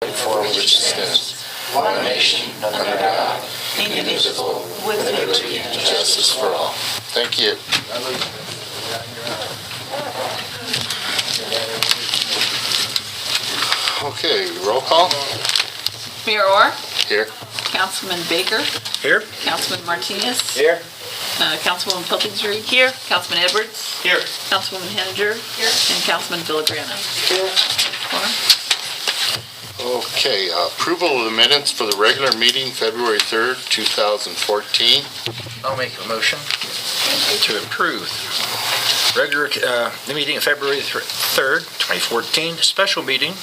for which stands, one nation, under God, indivisible, with liberty and justice for all. Thank you. Okay, roll call. Mayor Orr, Here. Councilman Baker, Here. Councilman Martinez, Here. Councilwoman Pilkington here, Councilman Edwards, Here. Councilwoman Henninger, and Councilman Villagrana. Quorum? Okay, approval of the minutes for the regular meeting, February 3rd, 2014. I'll make a motion to approve regular the meeting of February 3rd, 2014, special meeting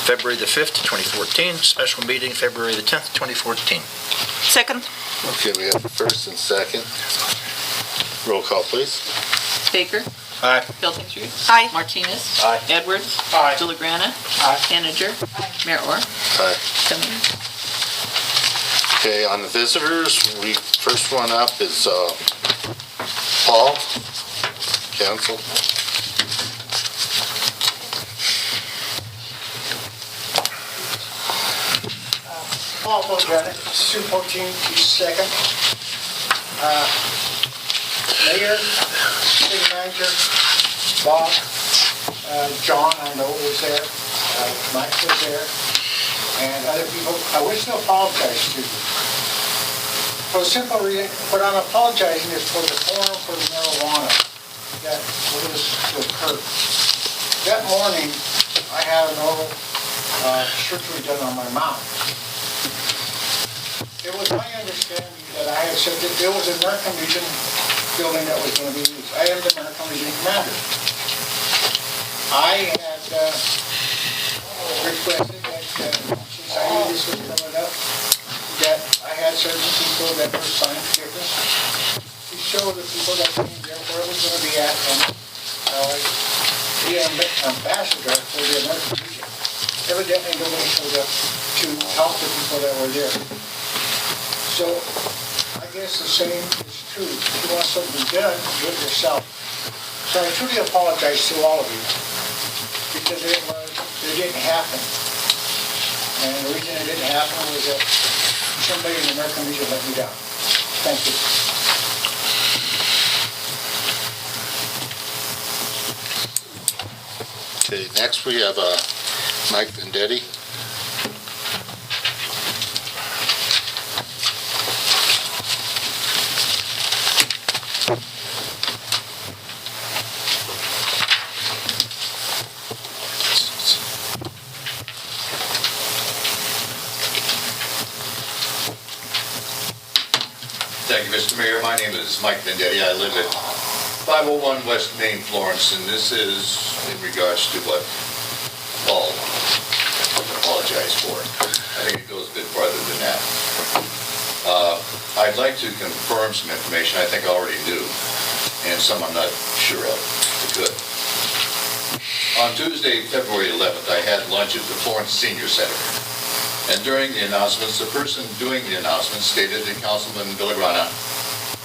February the 5th, 2014, special meeting February the 10th, 2014. Second. Okay, we have first and second. Roll call, please. Baker. Aye. Pilkington. Aye. Martinez. Aye. Edwards. Aye. Villagrana. Aye. Henninger. Mayor Orr. Aye. 7 yeas. Okay, on the visitors, first one up is Paul, council. Paul Villagrana, Sue 14, East Second. Mayor, city manager, Bob, John, I know was there, Mike was there, and other people. I wish to apologize to you. For the simple reason, what I'm apologizing is for the forum for the marijuana that was to occur. That morning, I had an oral surgery done on my mouth. It was my understanding that I had said that there was an American Legion building that was going to be used. I am the American Legion commander. I had requested that since I knew this was coming up, that I had certain people that were signed forgiveness to show the people that came there where it was going to be at and the ambassador for the American Legion. Evidently nobody showed up to help the people that were there. So, I guess the same is true. If you want something done, do it yourself. So I truly apologize to all of you, because it didn't happen. And the reason it didn't happen was that somebody in the American Legion let me down. Thank you. Okay, next we have Mike Vendetti. Thank you, Mr. Mayor. My name is Mike Vendetti. I live at 501 West Main, Florence, and this is in regards to what Paul apologized for. I think it goes a bit farther than that. I'd like to confirm some information I think I already knew, and some I'm not sure of. Good. On Tuesday, February 11th, I had lunch at the Florence Senior Center. And during the announcements, the person doing the announcements stated that Councilman Villagrana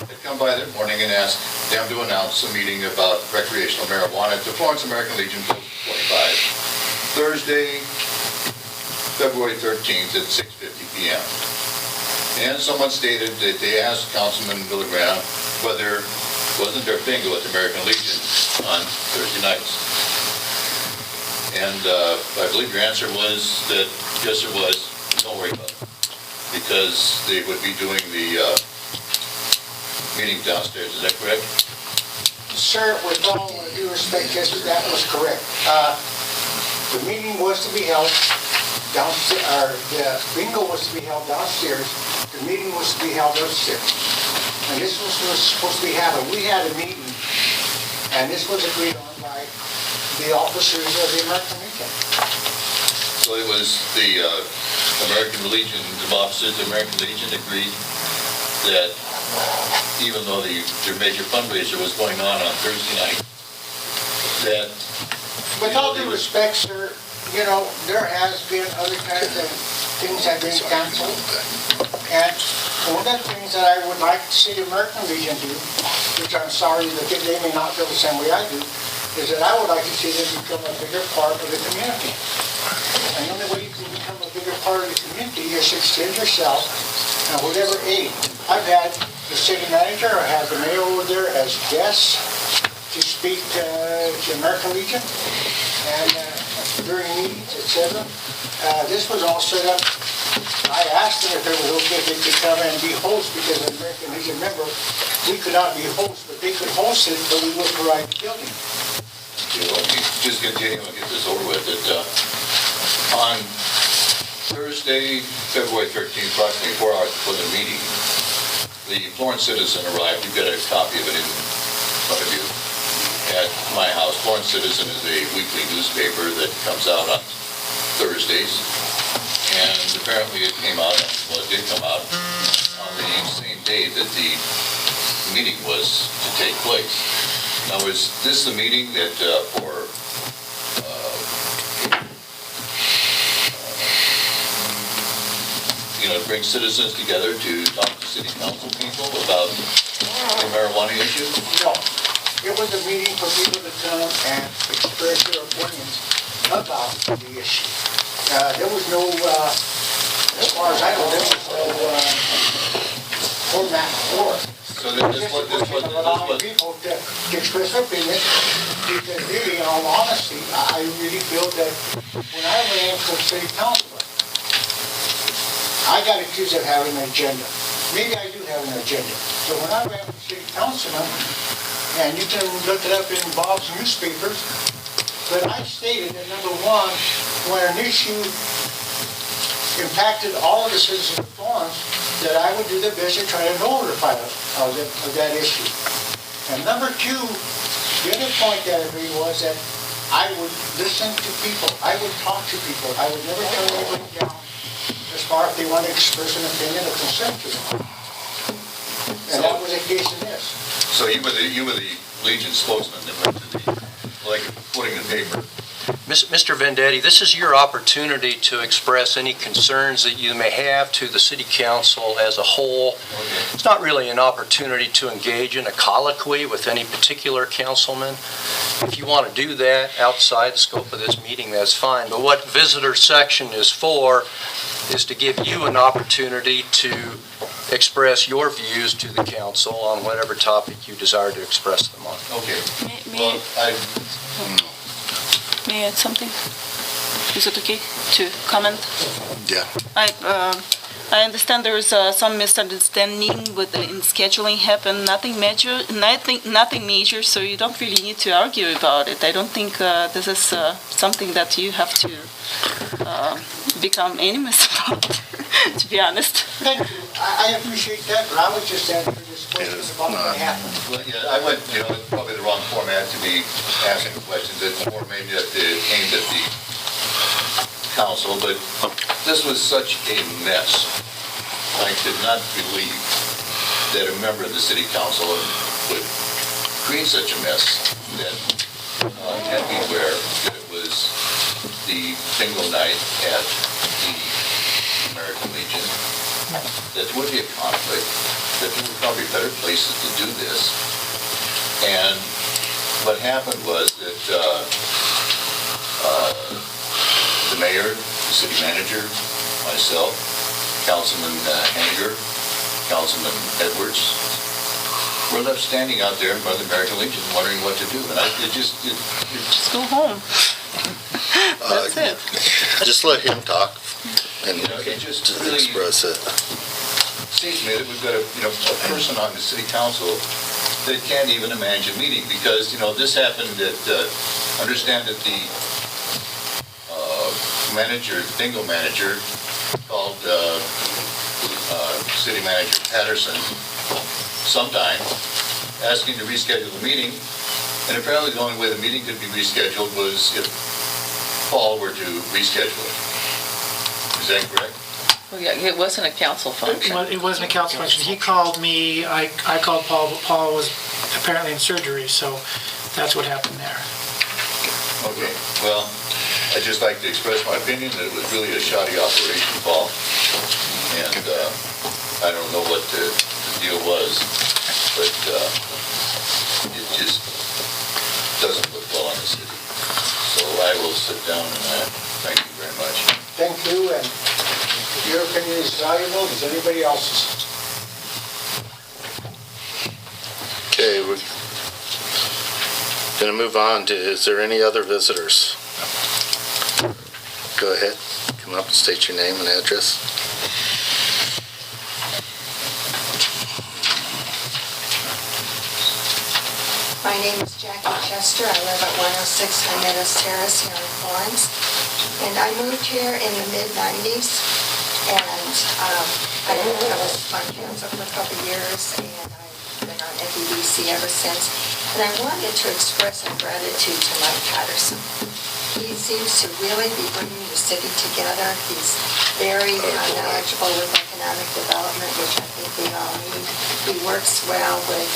had come by that morning and asked them to announce a meeting about recreational marijuana at the Florence American Legion Post 25, Thursday, February 13th at 6:50 p.m. And someone stated that they asked Councilman Villagrana whether wasn't there bingo at the American Legion on Thursday nights. And I believe your answer was that yes, there was. Don't worry about it, because they would be doing the meeting downstairs. Is that correct? Sir, with all due respect, yes, that was correct. The meeting was to be held downstairs, or the bingo was to be held downstairs, the meeting was to be held upstairs. And this was supposed to be happening. We had a meeting, and this was agreed on by the officers of the American Legion. So it was the American Legion, the officers of the American Legion agreed that even though their major fundraiser was going on Thursday night, that... With all due respect, sir, you know, there has been other kinds of things that have been canceled. And one of the things that I would like to see the American Legion do, which I'm sorry that they may not feel the same way I do, is that I would like to see them become a bigger part of the community. And the only way you can become part of the community is to extend yourself and whatever aid. I've had the city manager, I have the mayor over there as guests to speak to American Legion and during meetings, etc. This was all set up. I asked them if it was okay if they could come and be hosts, because an American Legion member, we could not be hosts, but they could host it, but we would provide the building. Okay, well, just continue and get this over with. On Thursday, February 13th, approximately 4 hours before the meeting, the Florence Citizen arrived. You've got a copy of it in front of you at my house. Florence Citizen is a weekly newspaper that comes out on Thursdays. And apparently it came out, well, it did come out on the same day that the meeting was to take place. Now, was this the meeting that bring citizens together to talk to city council people about the marijuana issue? No, it was a meeting for people to come and express their opinions about the issue. There was no, as far as I know, there was no format for it. So this was Allowing people to express their opinions, because really, in all honesty, I really feel that when I ran for city councilor, I got accused of having an agenda. Maybe I do have an agenda. So when I ran for city councilman, and you can look it up in Bob's newspapers, but I stated that number one, when an issue impacted all of the citizens of Florence, that I would do the best to try to notify of that issue. And number two, the other point that I made was that I would listen to people. I would talk to people. I would never turn anybody down as far as they want to express an opinion or concern to them. And that was the case in this. So you were the Legion spokesman that went to the, like, putting the paper. Mr. Vendetti, this is your opportunity to express any concerns that you may have to the city council as a whole. Okay. It's not really an opportunity to engage in a colloquy with any particular councilman. If you want to do that outside the scope of this meeting, that's fine. But what visitor section is for is to give you an opportunity to express your views to the council on whatever topic you desire to express them on. Okay. May Well, I add something? Is it okay to comment? Yeah. I understand there is some misunderstanding with in scheduling happened, nothing major, so you don't really need to argue about it. I don't think this is something that you have to become enemies about, to be honest. Thank you. I appreciate that, but I was just answering this question about what happened. well, yeah, I went, it's probably the wrong format to be asking questions. It's more maybe aimed at the council, but this was such a mess. I could not believe that a member of the city council would create such a mess that had me aware that it was the bingo night at the American Legion, that there would be a conflict, that there were probably better places to do this. And what happened was that the mayor, the city manager, myself, Councilman Hanger, Councilman Edwards, were left standing out there in front of the American Legion wondering what to do. And Just go home. That's it. Just let him talk and it just to really express it. seems to me that we've got a person on the city council that can't even manage a meeting, because, this happened at, understand that the manager, the bingo manager, called city manager Patterson sometime, asking to reschedule the meeting, and apparently the only way the meeting could be rescheduled was if Paul were to reschedule it. Is that correct? Well, yeah, it wasn't a council function. It wasn't a council function. He called me, I called Paul, but Paul was apparently in surgery, so that's what happened there. Okay, well, I'd just like to express my opinion that it was really a shoddy operation, Paul. And I don't know what the deal was, but it just doesn't look well on the city. So I will sit down and thank you very much. Thank you, and Your opinion is valuable, is anybody else's? Okay, we're going to move on to, is there any other visitors? Go ahead, come up and state your name and address. My name is Jackie Chester. I live at 106 High Meadows Terrace here in Florence. And I moved here in the mid-90s. And I was on council for a couple of years, and I've been on FEDC ever since. And I wanted to express our gratitude to Mike Patterson. He seems to really be bringing the city together. He's very knowledgeable with economic development, which I think we all need. He works well with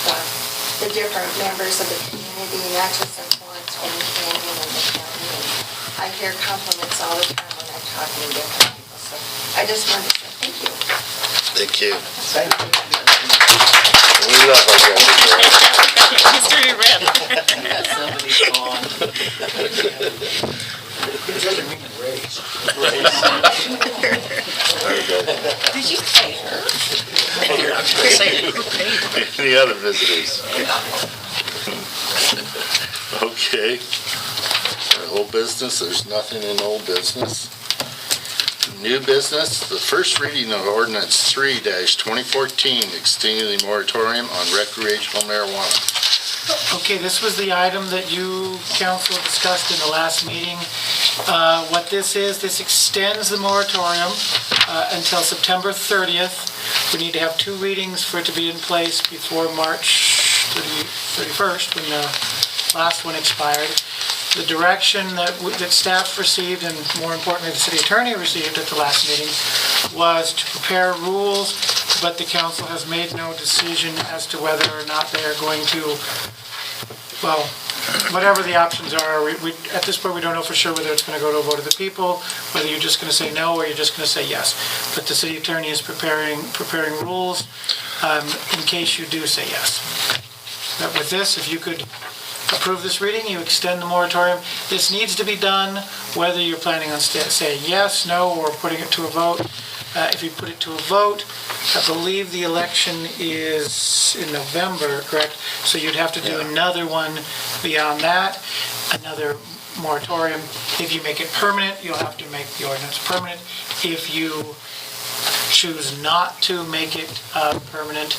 the different members of the community, not just in Florence, but in Canyon and the county. And I hear compliments all the time when I'm talking to different people. So I just wanted to say thank you. Thank you. Thank you. We love our residents. History read. Somebody's gone. It doesn't mean raise. Did you pay her? Any other visitors? Okay. Old business, there's nothing in old business. New business, the first reading of ordinance 3-2014, extending the moratorium on recreational marijuana. Okay, this was the item that you, council, discussed in the last meeting. What this is, this extends the moratorium until September 30th. We need to have 2 readings for it to be in place before March 31st, when the last one expired. The direction that staff received, and more importantly, the city attorney received at the last meeting, was to prepare rules, but the council has made no decision as to whether or not they are going to, well, whatever the options are, we at this point, we don't know for sure whether it's going to go to a vote of the people, whether you're just going to say no or you're just going to say yes. But the city attorney is preparing rules in case you do say yes. But with this, if you could approve this reading, you extend the moratorium. This needs to be done whether you're planning on saying yes, no, or putting it to a vote. If you put it to a vote, I believe the election is in November, correct? So you'd have to do another one beyond that, another moratorium. If you make it permanent, you'll have to make the ordinance permanent. If you choose not to make it permanent,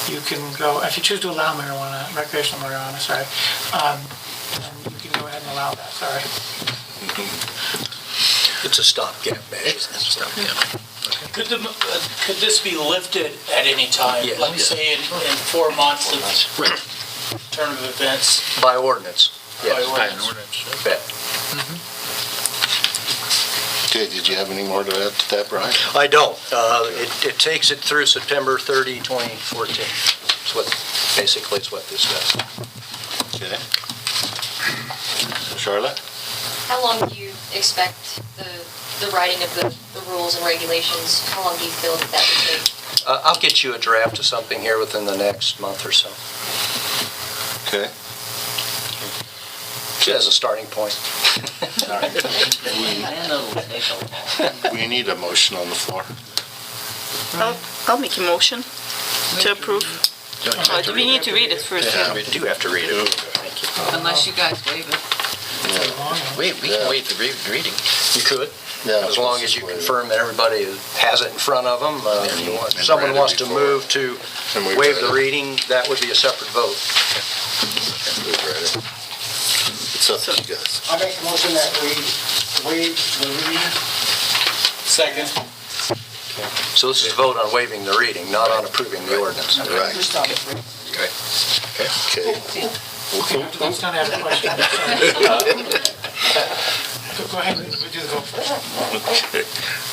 you can go, if you choose to allow marijuana, recreational marijuana, then you can go ahead and allow that, sorry. It's a stopgap measure. Could this be lifted at any time? Yeah. Like say in 4 months of turn of events? By ordinance. Yes. By ordinance. Bet. Okay, did you have any more to add to that, Brian? I don't. It takes it through September 30, 2014. It's what, basically, it's what this does. Okay. Charlotte? How long do you expect the writing of the rules and regulations, how long do you feel that would take? I'll get you a draft of something here within the next month or so, Okay. as a starting point. We need a motion on the floor. I'll make a motion to approve. Oh, do we need to read it first? Yeah, we do have to read it. Unless you guys waive it. We can waive the reading. You could, Yeah. as long as you confirm that everybody has it in front of them. If someone wants to move to And we've waive read the it. reading, that would be a separate vote. We've read it. It's up to you guys. I make a motion that we waive the reading. Second. So this is a vote on waiving the reading, not on approving the ordinance. Right. Just on the reading. Okay. That's not a question. Sorry. Go ahead, we do the vote first.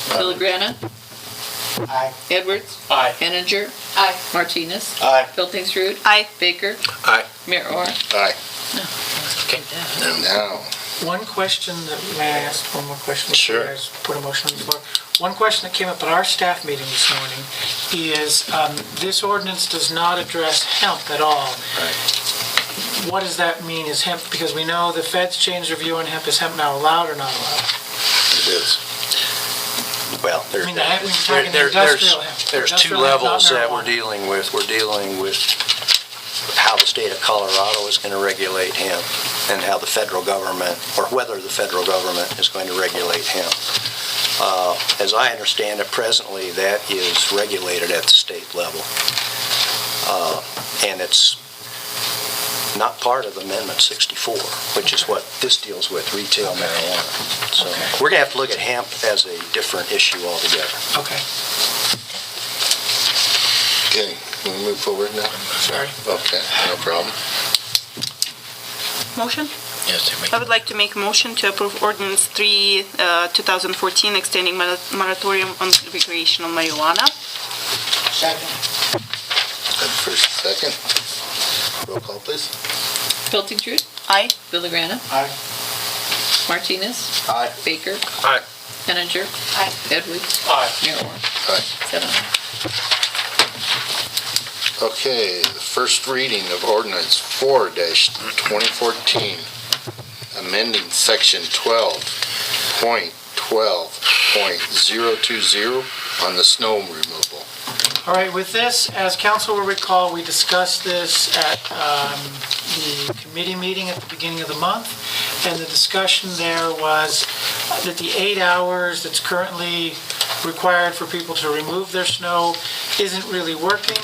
Villagrana, Aye. Edwards, Aye. Henninger, Aye. Martinez, Aye. Pilkingsrud, Aye. Baker, Aye. Mayor Orr. Aye. Okay. And now, One question that, may I ask one more question? Sure. before you guys put a motion on the floor? One question that came up at our staff meeting this morning is, this ordinance does not address hemp at all. What does that mean? Is hemp, because we know the feds changed their view on hemp, is hemp now allowed or not allowed? it is. well, I mean, when you're talking industrial hemp. There's two Industrial hemp, not levels that we're marijuana. dealing with. We're dealing with how the state of Colorado is going to regulate hemp and how the federal government, or whether the federal government is going to regulate hemp. As I understand it, presently, that is regulated at the state level. And it's not part of Amendment 64, which is what this deals with, retail marijuana. So we're going to have to look at hemp as a different issue altogether. Okay, Okay, can we move forward now? sorry. Okay, no problem. Motion? Yes, I would like to make a motion to approve ordinance 3, 2014, extending moratorium on recreational marijuana. Second. And first, second. Roll call, please. Piltings-Root, Aye. Villagrana, Aye. Martinez, Aye. Baker, Aye. Henninger, Aye. Edwards, Aye. Mayor Moore. Aye. 7. Okay, the first reading of ordinance 4-2014, amending section 12.12.020 on the snow removal. All right, with this, as council will recall, we discussed this at the committee meeting at the beginning of the month, and the discussion there was that the 8 hours that's currently required for people to remove their snow isn't really working,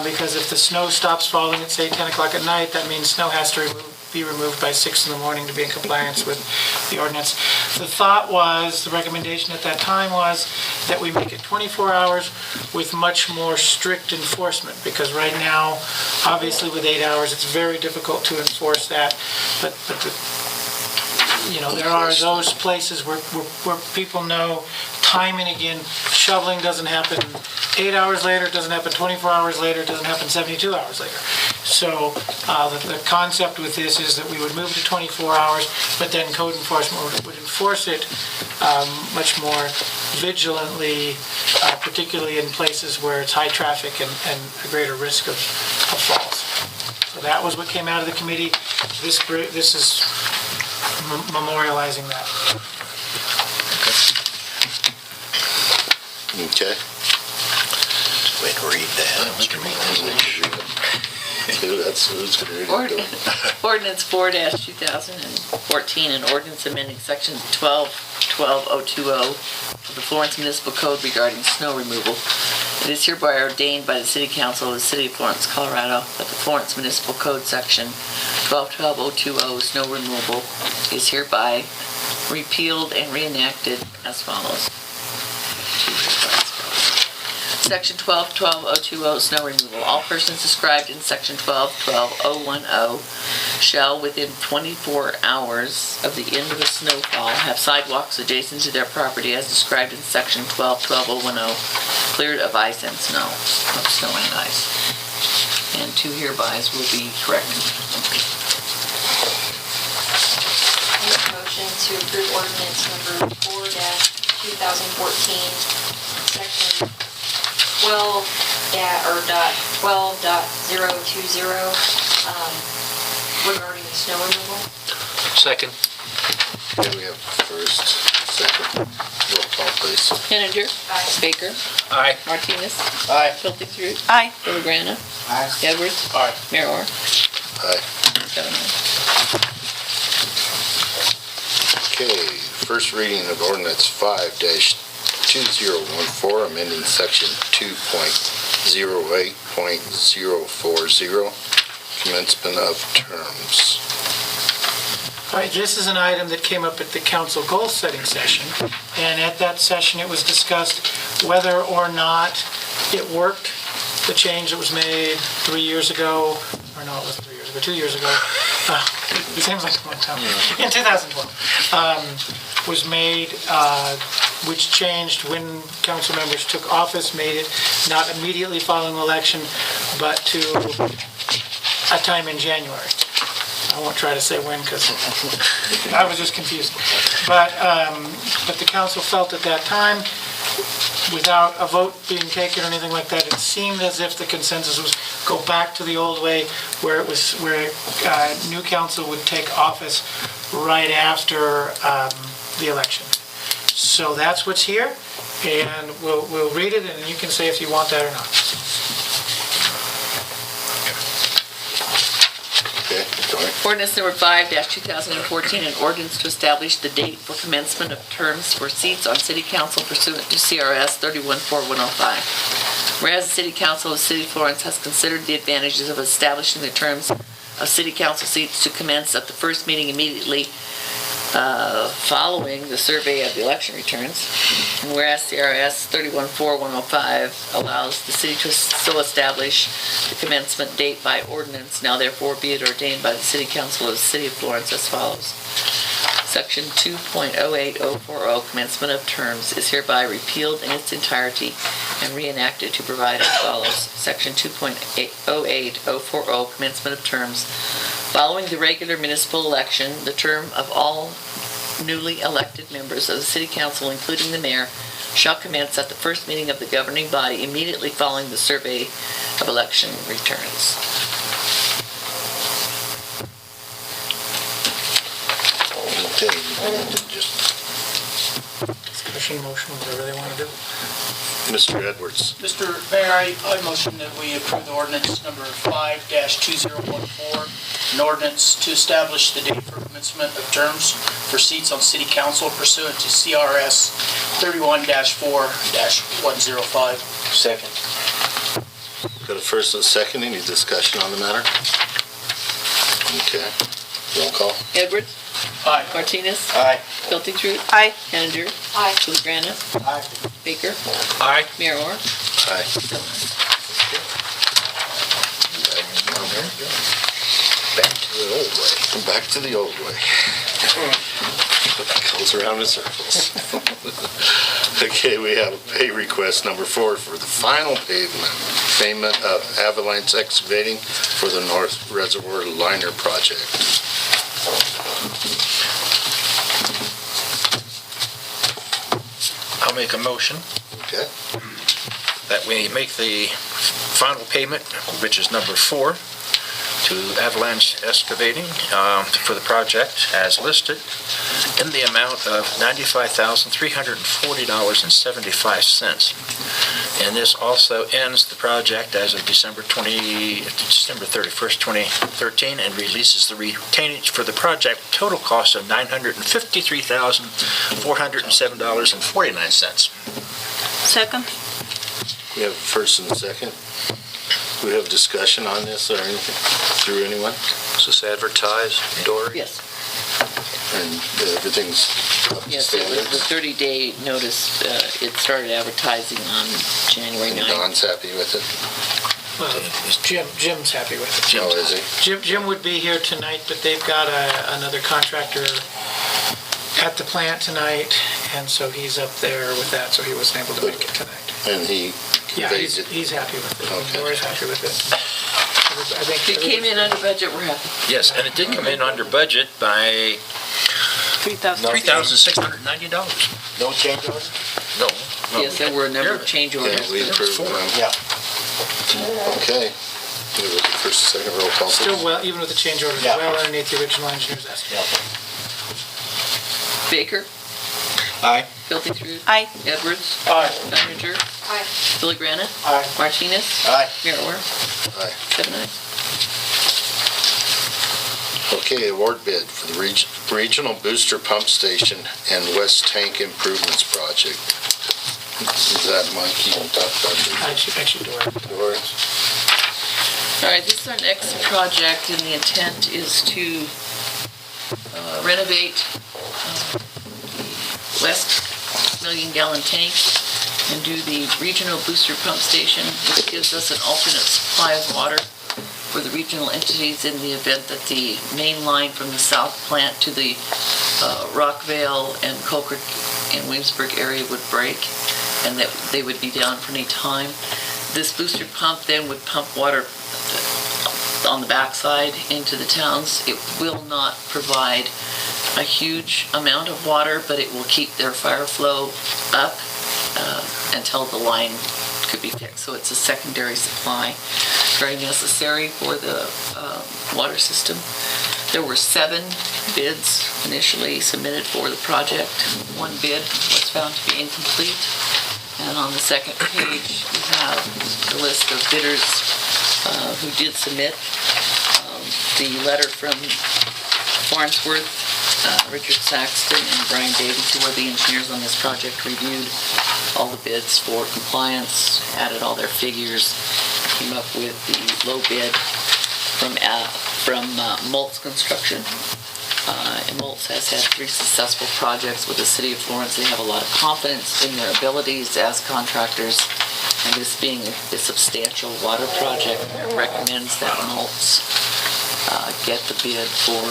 because if the snow stops falling at, say, 10 o'clock at night, that means snow has to be removed by 6 in the morning to be in compliance with the ordinance. The thought was, the recommendation at that time was that we make it 24 hours with much more strict enforcement, because right now, obviously with 8 hours, it's very difficult to enforce that, but there are those places where people know time and again, shoveling doesn't happen 8 hours later, it doesn't happen 24 hours later, it doesn't happen 72 hours later. So the concept with this is that we would move to 24 hours, but then code enforcement would enforce it much more vigilantly, particularly in places where it's high traffic and a greater risk of falls. So that was what came out of the committee. This is memorializing that. Okay. Wait to read that. That's who's going to read it. Ordinance 4-2014, an ordinance amending section 12.12.020 of the Florence Municipal Code regarding snow removal. It is hereby ordained by the City Council of the City of Florence, Colorado, that the Florence Municipal Code section 12.12.020, snow removal, is hereby repealed and reenacted as follows. Section 12.12.020, snow removal. All persons described in section 12.12.010 shall, within 24 hours of the end of a snowfall, have sidewalks adjacent to their property as described in section 12.12.010, cleared of ice and snow, of snow and ice. And 2 herebys will be corrected. Make a motion to approve ordinance number 4-2014, section 12.020, regarding the snow removal. Second. Okay, we have first, second. Roll call, please. Henninger, Aye. Baker, Aye. Martinez, Aye. Piltings-Root, Aye. Villagrana, Aye. Edwards, Aye. Mayor Moore. Aye. 7. Okay, first reading of ordinance 5-2014, amending section 2.08.040, commencement of terms. All right, this is an item that came up at the council goal-setting session, and at that session, it was discussed whether or not it worked, the change that was made 3 years ago, or no, it wasn't 3 years ago, 2 years ago. It seems like a long time. In 2012, was made, which changed when council members took office, made it not immediately following election, but to a time in January. I won't try to say when, because I was just confused. But the council felt at that time, without a vote being taken or anything like that, it seemed as if the consensus was go back to the old way, where new council would take office right after the election. So that's what's here. And we'll read it, and you can say if you want that or not. Okay, Tony? Ordinance number 5-2014, an ordinance to establish the date for commencement of terms for seats on city council pursuant to CRS 314105. Whereas the city council of the city of Florence has considered the advantages of establishing the terms of city council seats to commence at the first meeting immediately following the survey of the election returns. And whereas CRS 314105 allows the city to so establish the commencement date by ordinance, now therefore be it ordained by the city council of the city of Florence as follows. Section 2.08040, commencement of terms, is hereby repealed in its entirety and reenacted to provide as follows. Section 2.08040, commencement of terms. Following the regular municipal election, the term of all newly elected members of the city council, including the mayor, shall commence at the first meeting of the governing body immediately following the survey of election returns. Okay, just, Discussion, motion, whatever they want to do. Mr. Edwards. Mr. Mayor, I motion that we approve the ordinance number 5-2014, an ordinance to establish the date for commencement of terms for seats on city council pursuant to CRS 31-4-105. Second. Got a first and a second. Any discussion on the matter? Okay. Roll call. Edwards? Aye. Martinez? Aye. Pilkington? Aye. Henninger? Aye. Julie Aye. Baker? Aye. Mayor Moore? Aye. Back to the old way. Back to the old way. Goes around in circles. Okay, we have a pay request number 4 for the final payment of Avalanche Excavating for the North Reservoir Liner Project. I'll make a motion Okay, that we make the final payment, which is number 4, to Avalanche Excavating for the project as listed in the amount of $95,340.75. And this also ends the project as of December 31st, 2013, and releases the retainage for the project, total cost of $953,407.49. Second? we have a first and a second. Do we have discussion on this or anything through anyone? Is this advertised, Dory? Yes. And everything's up to Yes, it was the standards? 30-day notice. It started advertising on January And 9th. Don's happy with it? Well, Jim's happy with it. Oh, is he? Jim would be here tonight, but they've got another contractor at the plant tonight, and so he's up there with that, so he wasn't able to make it tonight. And he Yeah, conveys it? he's happy with it. Okay. Laura's happy with it. I think If it came in under budget, we're happy. Yes, and it did come in under budget by $3,000. $3,690. No change order? No. Yes, there were a number of change Yeah, orders. we approved them. Yeah. Okay. Do we have a first, second roll call? please? Still well, even with the change orders, Yeah. well underneath the original engineer's estimate. Baker? Aye. Pilkington? Aye. Edwards? Aye. Henninger? Aye. Filigrana? Aye. Martinez? Aye. Mayor Moore? Aye. 7 ayes. Okay, award bid for the Regional Booster Pump Station and West Tank Improvements Project. Is that Mike you can talk about? Actually, Dora. Doris? All right, this is our next project, and the intent is to renovate the West million-gallon tank and do the regional booster pump station, which gives us an alternate supply of water for the regional entities in the event that the main line from the south plant to the Rockvale and Colquitt and Williamsburg area would break, and that they would be down for any time. This booster pump then would pump water on the backside into the towns. It will not provide a huge amount of water, but it will keep their fire flow up until the line could be fixed. So it's a secondary supply, very necessary for the water system. There were 7 bids initially submitted for the project. 1 bid was found to be incomplete, And on the second page, you have the list of bidders who did submit. The letter from Farnsworth, Richard Saxton, and Brian Davies, who were the engineers on this project, reviewed all the bids for compliance, added all their figures, came up with the low bid from Moltz Construction. And Moltz has had 3 successful projects with the City of Florence. They have a lot of confidence in their abilities as contractors, and this being a substantial water project, recommends that Moltz get the bid for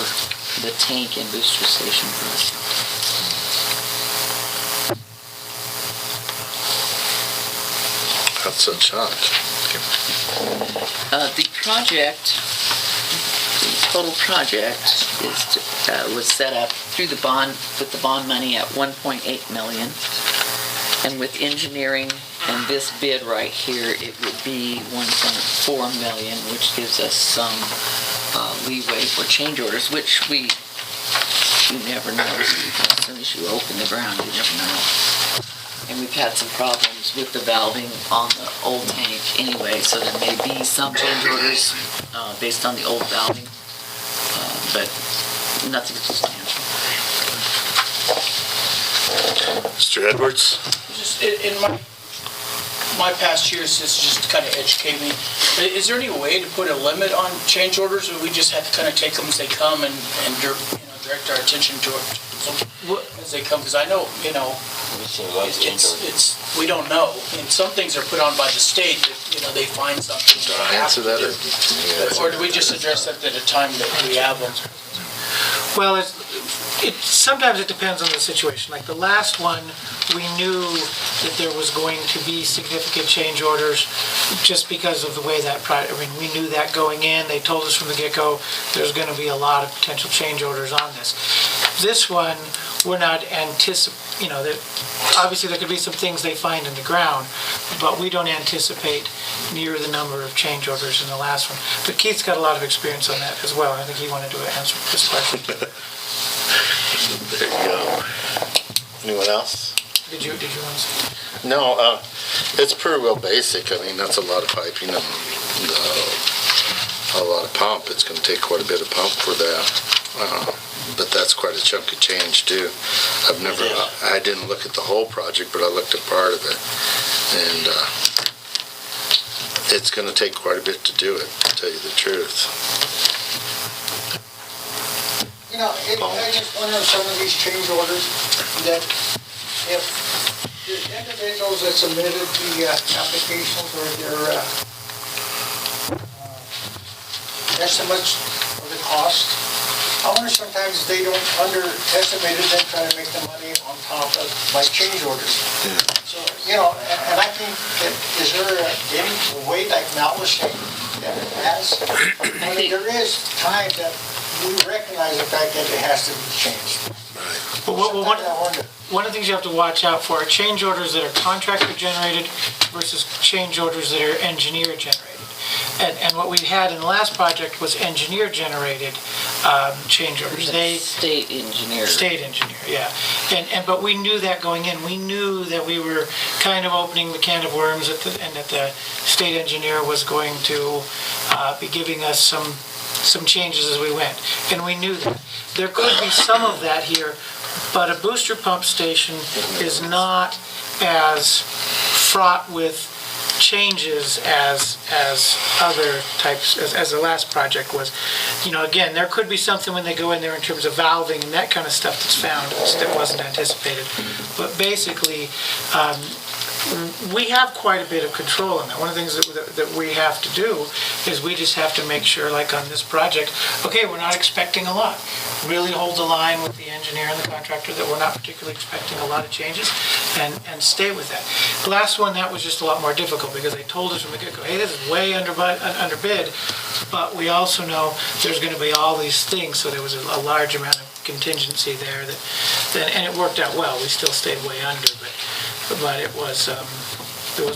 the tank and booster station for us. That's a chunk. The project, the total project was set up through the bond, with the bond money at $1.8 million. And with engineering and this bid right here, it would be $1.4 million, which gives us some leeway for change orders, which you never know. As soon as you open the ground, you never know. And we've had some problems with the valving on the old tank anyway, so there may be some change orders based on the old valving, but nothing substantial. Mr. Edwards? Just in my past years, this just kind of educated me. Is there any way to put a limit on change orders, or we just have to kind of take them as they come and direct our attention to it as they come? Because I know, it's we don't know. And some things are put on by the state that, they find something. Answer that. Or do we just address that at a time that we have them? Well, sometimes it depends on the situation. Like the last one, we knew that there was going to be significant change orders just because of the way that project, we knew that going in. They told us from the get-go there's going to be a lot of potential change orders on this. This one, we're not anticipating, obviously there could be some things they find in the ground, but we don't anticipate near the number of change orders in the last one. But Keith's got a lot of experience on that as well. I think he wanted to answer this question. There you go. Anyone else? Did you want to say? No, it's pretty well basic. That's a lot of piping and a lot of pump. It's going to take quite a bit of pump for that. But that's quite a chunk of change too. I didn't look at the whole project, but I looked at part of it. And it's going to take quite a bit to do it, to tell you the truth. I just wonder if some of these change orders, that if the individuals that submitted the applications or their estimates of the cost, I wonder sometimes they don't underestimate it, then try to make the money on top of change orders. Yeah. So, and I think that, is there any way like Mal was saying that it has? There is time that we recognize the fact that it has to be changed. One of the things you have to watch out for are change orders that are contractor generated versus change orders that are engineer generated. And what we had in the last project was engineer generated change orders. State engineer. State engineer, yeah. But we knew that going in. We knew that we were kind of opening the can of worms and that the state engineer was going to be giving us some changes as we went. And we knew that. There could be some of that here, but a booster pump station is not as fraught with changes as other types, as the last project was. Again, there could be something when they go in there in terms of valving and that kind of stuff that's found that wasn't anticipated. But basically, we have quite a bit of control on that. One of the things that we have to do is we just have to make sure, like on this project, okay, we're not expecting a lot. Really hold the line with the engineer and the contractor that we're not particularly expecting a lot of changes and stay with that. The last one, that was just a lot more difficult because they told us from the get-go, hey, this is way under bid, but we also know there's going to be all these things, so there was a large amount of contingency there and it worked out well. We still stayed way under, but it was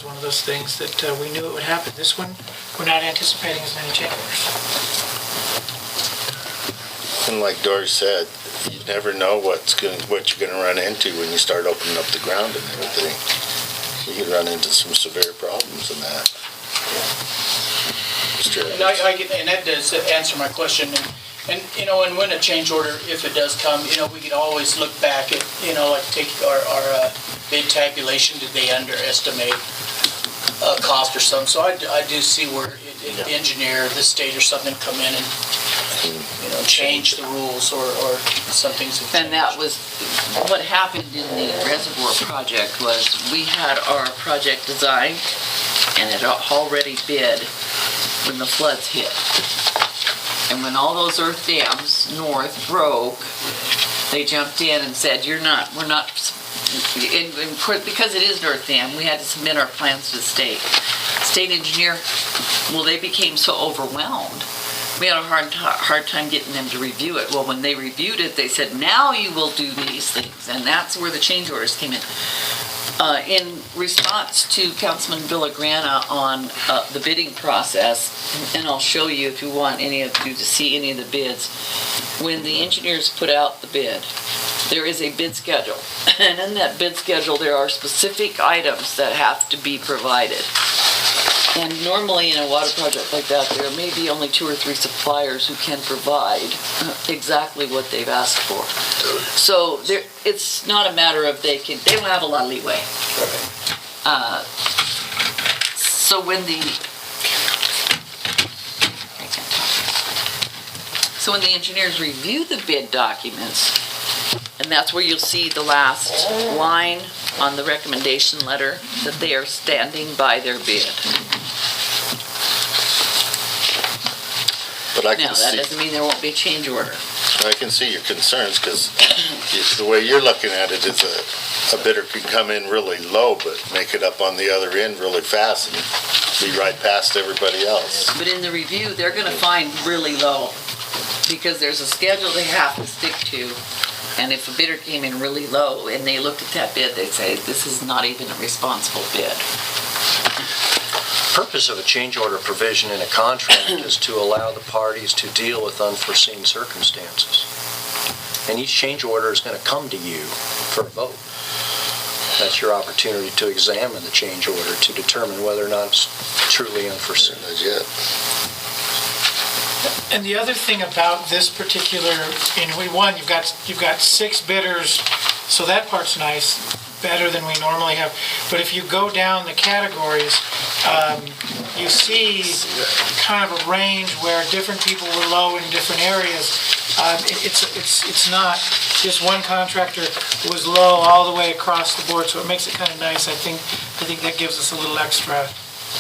one of those things that we knew it would happen. This one, we're not anticipating as many change orders. And like Dory said, you never know what you're going to run into when you start opening up the ground and everything. you could run into some severe problems in that. Mr. And Evans. and that does answer my question. And, and when a change order, if it does come, we can always look back at, like take our bid tabulation, did they underestimate cost or something? So I do see where an engineer, the state or something come in and, change the rules or some things have changed. And that was, what happened in the reservoir project was we had our project designed and it already bid when the floods hit. And when all those earth dams north broke, they jumped in and said, we're not, because it is an earth dam, we had to submit our plans to the state. State engineer, well, they became so overwhelmed. We had a hard time getting them to review it. Well, when they reviewed it, they said, now you will do these things. And that's where the change orders came in. In response to Councilman Villagrana on the bidding process, and I'll show you if you want any of you to see any of the bids, when the engineers put out the bid, there is a bid schedule. And in that bid schedule, there are specific items that have to be provided. And normally in a water project like that, there may be only 2 or 3 suppliers who can provide exactly what they've asked for. So it's not a matter of they don't have a lot of leeway. So when the engineers review the bid documents, and that's where you'll see the last line on the recommendation letter, that they are standing by their bid. But I Now, can that see, doesn't mean there won't be a change order. I can see your concerns, because the way you're looking at it is a bidder can come in really low, but make it up on the other end really fast and be right past everybody else. But in the review, they're gonna find really low, because there's a schedule they have to stick to. And if a bidder came in really low and they looked at that bid, they'd say, this is not even a responsible bid. Purpose of a change order provision in a contract is to allow the parties to deal with unforeseen circumstances. And each change order is going to come to you for a vote. That's your opportunity to examine the change order to determine whether or not it's truly unforeseen. Legit. And the other thing about this particular, you've got 6 bidders, so that part's nice, better than we normally have. But if you go down the categories, you see kind of a range where different people were low in different areas. It's not just one contractor was low all the way across the board, so it makes it kind of nice. I think that gives us a little extra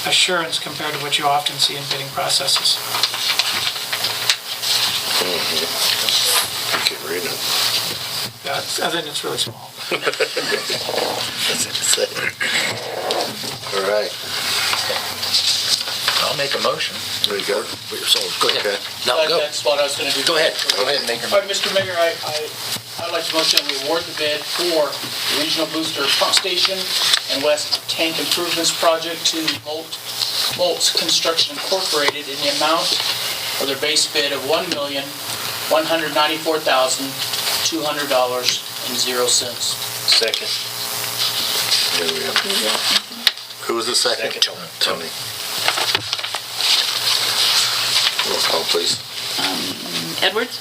assurance compared to what you often see in bidding processes. You can read it. Other than it's really small. That's insane. All right. I'll make a motion. There you go. So, go ahead. Okay. No, go. That's what I was going to do. Go ahead and make your All right, Mr. Mayor, I'd like to motion that we award the bid for the Regional Booster Pump Station and West Tank Improvements Project to Moltz Construction Incorporated in the amount of their base bid of $1,194,200.00. Second. Here we go. Who was the second? Tony. Roll call, please. Edwards?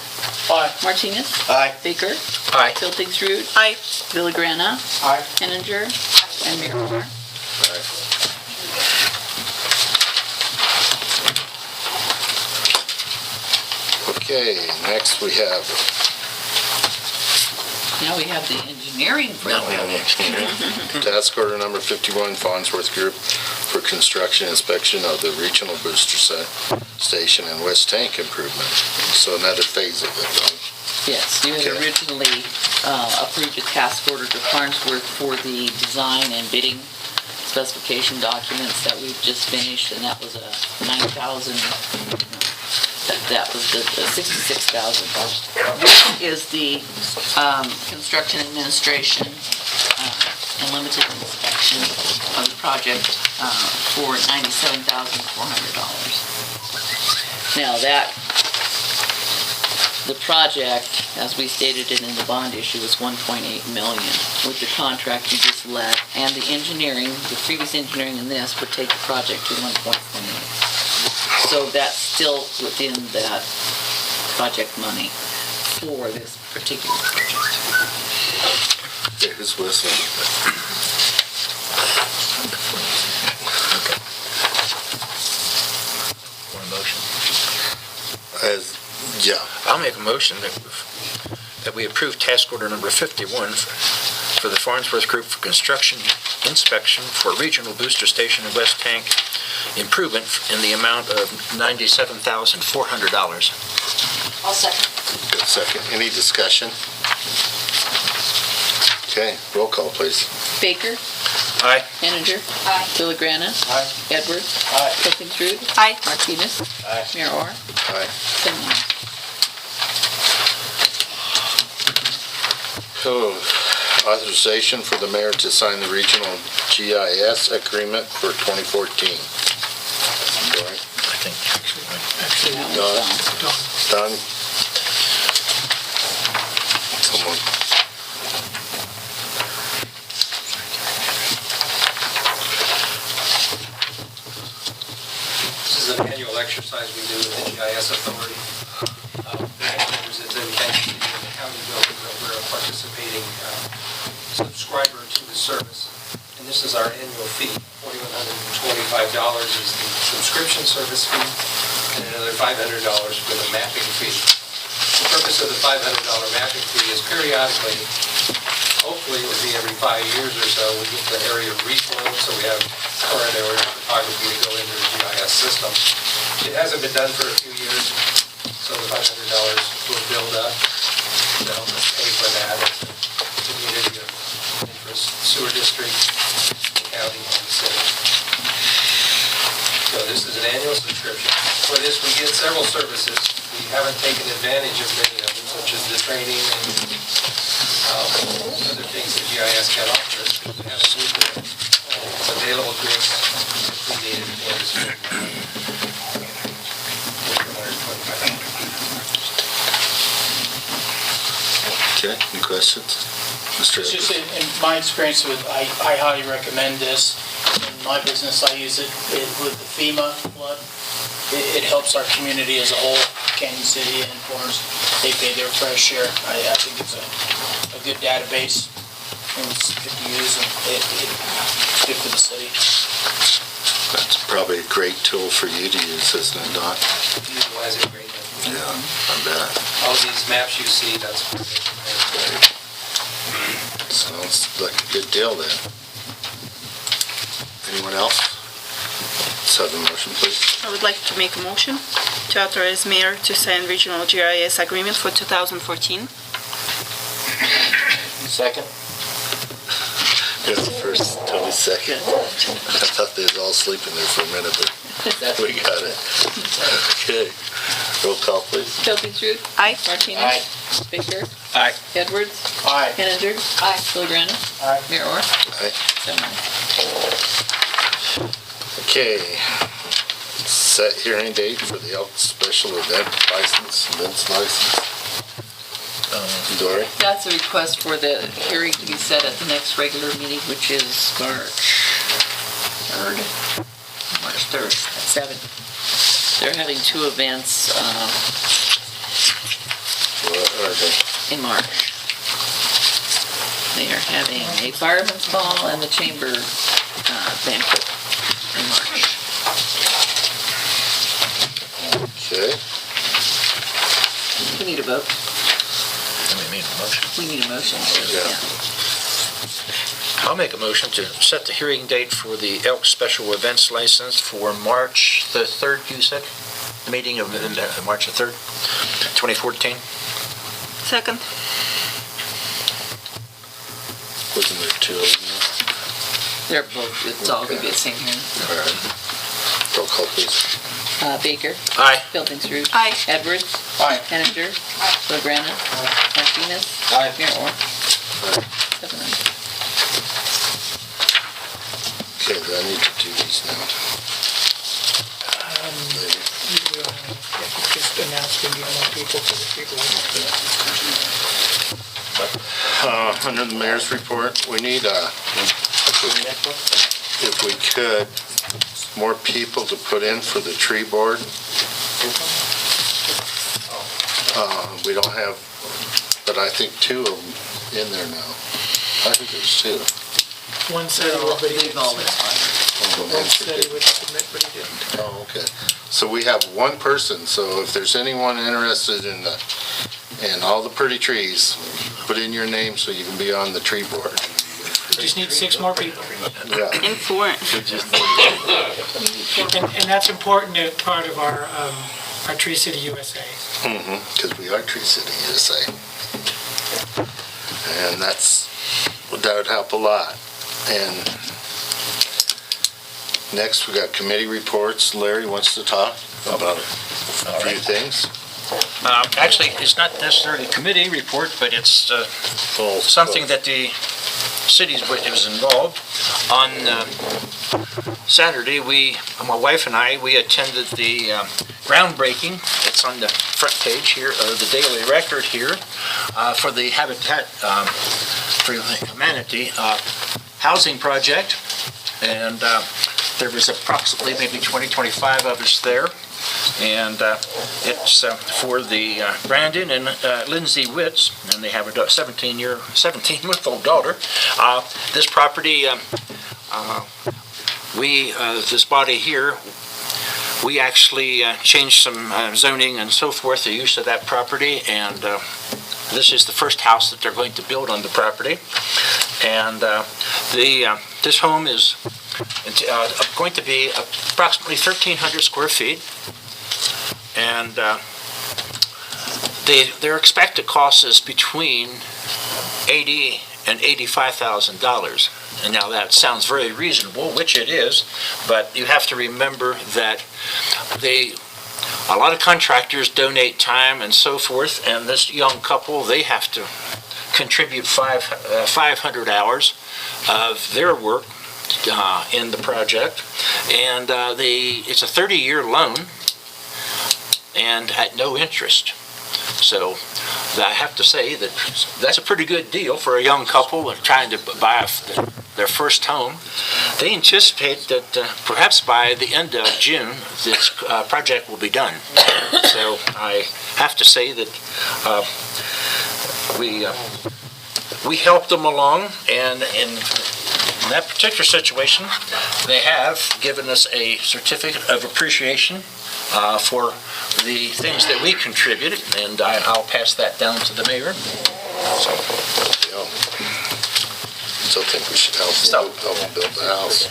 Aye. Martinez? Aye. Baker? Aye. Hildingsrud? Aye. Villagrana? Aye. Henninger? And Miramar. Okay, next we have, Now we have the engineering for Now we have the engineering. task order number 51, Farnsworth Group for construction inspection of the regional booster station and West Tank improvement. So another phase of it, though. Yes, you had Okay. originally approved a task order to Farnsworth for the design and bidding specification documents that we've just finished, and that was a 9,000, that was the 66,000. This is the construction administration and limited inspection of the project for $97,400. Now that The project, as we stated it in the bond issue, is 1.8 million. With the contract you just let, and the engineering, the previous engineering in this would take the project to 1.4 million. So that's still within that project money for this particular project. Okay, who's whistling? Want a motion? Yeah. I'll make a motion that we approve task order number 51 for the Farnsworth Group for construction inspection for regional booster station and West Tank improvement in the amount of $97,400. I'll second. Good second. Any discussion? Okay, roll call, please. Baker? Aye. Henninger? Aye. Villagrana? Aye. Edwards? Aye. Clifton-Trud? Aye. Martinez? Aye. Mayor Orr? Aye. 7-1. Oh, authorization for the mayor to sign the regional GIS agreement for 2014. Dory? I think actually, That one's Done. done. Done? Someone. This is an annual exercise we do with the GIS Authority. It's a convention in the county building that we're a participating subscriber to the service. And this is our annual fee. $4,125 is the subscription service fee, and another $500 for the mapping fee. The purpose of the $500 mapping fee is periodically, hopefully it would be every 5 years or so, we get the area reflowed, so we have current area photography to go into the GIS system. It hasn't been done for a few years, so the $500 will build up to help us pay for that. It's a community of interest, sewer district, the county, and the city. So this is an annual subscription. For this, we get several services. We haven't taken advantage of many of them, such as the training and other things that GIS can offer us. We haven't used it. It's available to us if we need it for this. Okay, any questions? Mr. It's just Edwards? in my experience with, I highly recommend this. In my business, I use it with the FEMA flood. It helps our community as a whole, Canyon City and Florence. They pay their fair share. I think it's a good database, and it's good to use, and it's good for the city. That's probably a great tool for you to use, isn't it, Don? Utilize it greatly. Yeah, I bet. All these maps you see, that's where Right. Sounds like a good deal then. Anyone else? Let's have a motion, please. I would like to make a motion to authorize mayor to sign regional GIS agreement for 2014. Second. Here's the first, Tony second. I thought they was all sleeping there for a minute, but we got it. Okay. Roll call, please. Clifton-Trud? Aye. Martinez? Aye. Baker? Aye. Edwards? Aye. Henninger? Aye. Villagrana? Aye. Mayor Orr? Aye. 7-1. Okay. Set hearing date for the Elk Special Event Events License. Dory? That's a request for the hearing to be set at the next regular meeting, which is March 3rd. March 3rd at 7. They're having two events What are they? in March. They are having a fireman's ball and the chamber banquet in March. Okay. We need a vote. We need a motion. We need a motion. Yeah. I'll make a motion to set the hearing date for the Elk Special Events License for March the 3rd, you said? The meeting of March the 3rd, 2014? Second. Wasn't there two of them? They're both, it's all going to be the same hearing. All right. Roll call, please. Baker? Aye. Clifton-Trud? Aye. Edwards? Aye. Henninger? Villagrana? Martinez? Aye. Mayor Orr? Aye. 7-1. Okay, do I need to do these now? We don't have any, it's just announced we need more people for the tree board. Under the mayor's report, we need, if we could, more people to put in for the tree board. We don't have, but I think 2 of them in there now. I think there's 2. One said he would, but he didn't Leave all this submit. One said he would submit, but he didn't. Oh, okay. So we have 1 person, so if there's anyone interested in all the pretty trees, put in your name so you can be on the tree board. We just need 6 more people. Yeah. And 4. And that's important as part of our Tree City USA. Because we are Tree City USA. And that would help a lot. And next, we got committee reports. Larry wants to talk about a few things. Actually, it's not necessarily a committee report, but it's something that the city was involved. On Saturday, my wife and I, we attended the groundbreaking. It's on the front page here of the Daily Record here for the Habitat for Humanity housing project. And there was approximately maybe 20-25 of us there. And it's for the Brandon and Lindsay Witts, and they have a 17-month-old daughter. This property, this body here, we actually changed some zoning and so forth, the use of that property, and this is the first house that they're going to build on the property. And this home is going to be approximately 1,300 square feet. And their expected cost is between $80,000 and $85,000. And now that sounds very reasonable, which it is, but you have to remember that a lot of contractors donate time and so forth, and this young couple, they have to contribute 500 hours of their work in the project, and it's a 30-year loan and at no interest. So I have to say that that's a pretty good deal for a young couple trying to buy their first home. They anticipate that perhaps by the end of June, this project will be done. So I have to say that we helped them along, and in that particular situation, they have given us a certificate of appreciation for the things that we contributed, and I'll pass that down to the mayor. So I think we should help them build the house.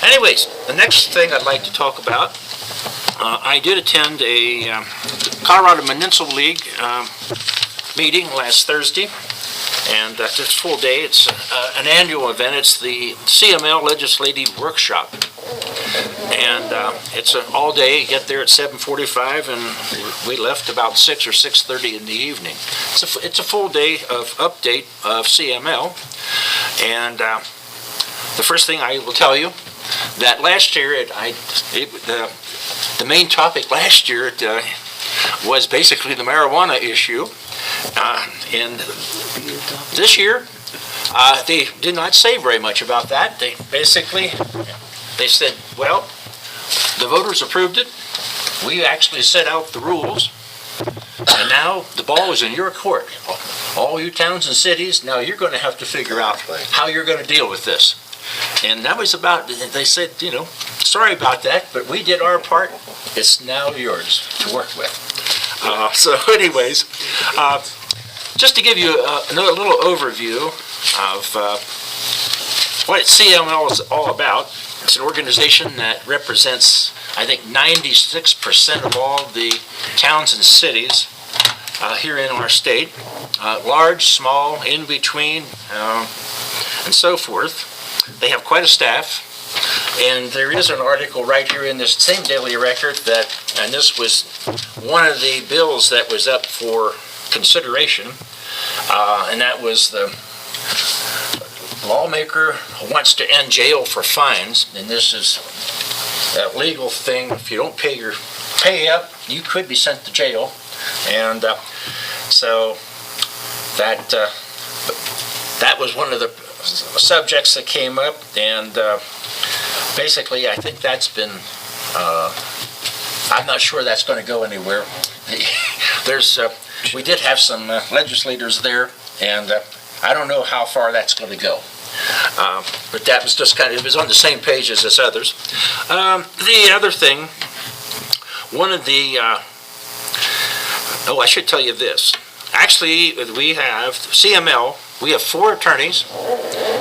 Anyways, the next thing I'd like to talk about, I did attend a Colorado Municipal League meeting last Thursday, and it's a full day. It's an annual event. It's the CML Legislative Workshop. And it's an all day. You get there at 7:45, and we left about 6 or 6:30 in the evening. It's a full day of update of CML. And the first thing I will tell you, that last year, the main topic last year was basically the marijuana issue. And this year, they did not say very much about that. They said, well, the voters approved it. We actually set out the rules. And now the ball is in your court. All you towns and cities, now you're going to have to figure out how you're going to deal with this. And that was they said, sorry about that, but we did our part. It's now yours to work with. So anyways, just to give you a little overview of what CML is all about. It's an organization that represents, I think, 96% of all the towns and cities here in our state, large, small, in between, and so forth. They have quite a staff, and there is an article right here in this same Daily Record and this was one of the bills that was up for consideration, and that was the lawmaker wants to end jail for fines, and this is legal thing. If you don't pay up, you could be sent to jail. And so that was one of the subjects that came up, and basically I think that's been, I'm not sure that's going to go anywhere. We did have some legislators there, and I don't know how far that's going to go. But that was just it was on the same page as this others. The other thing, one of the, I should tell you this. Actually, we have CML, we have 4 attorneys.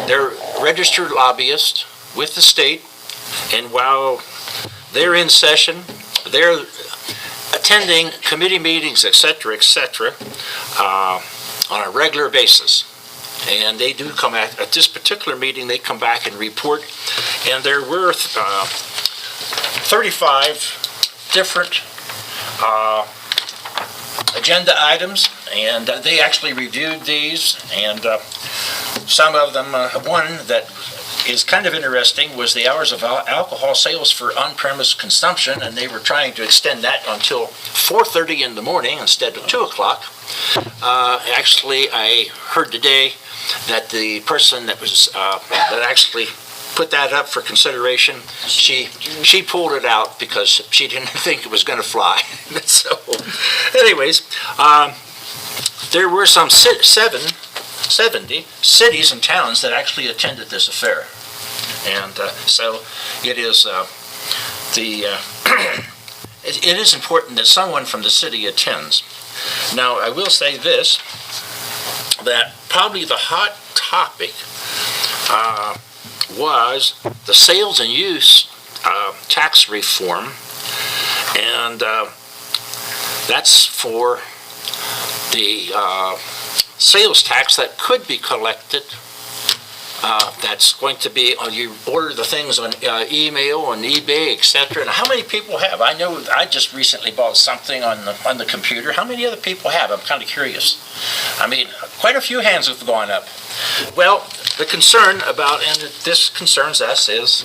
They're registered lobbyists with the state, and while they're in session, they're attending committee meetings, et cetera, on a regular basis. And they do come at this particular meeting, they come back and report, and there were 35 different agenda items, and they actually reviewed these, and some of them, one that is kind of interesting was the hours of alcohol sales for on-premise consumption, and they were trying to extend that until 4:30 in the morning instead of 2 o'clock. Actually, I heard today that the person that was that actually put that up for consideration, she pulled it out because she didn't think it was going to fly. So, anyways, there were some 70 cities and towns that actually attended this affair, and so it is it is important that someone from the city attends. Now, I will say this, that probably the hot topic was the sales and use tax reform, and that's for the sales tax that could be collected. That's going to be, you order the things on email, on eBay, etc. And how many people have? I know I just recently bought something on the computer. How many other people have? I'm kind of curious. I mean, quite a few hands have gone up. Well, the concern about, and this concerns us, is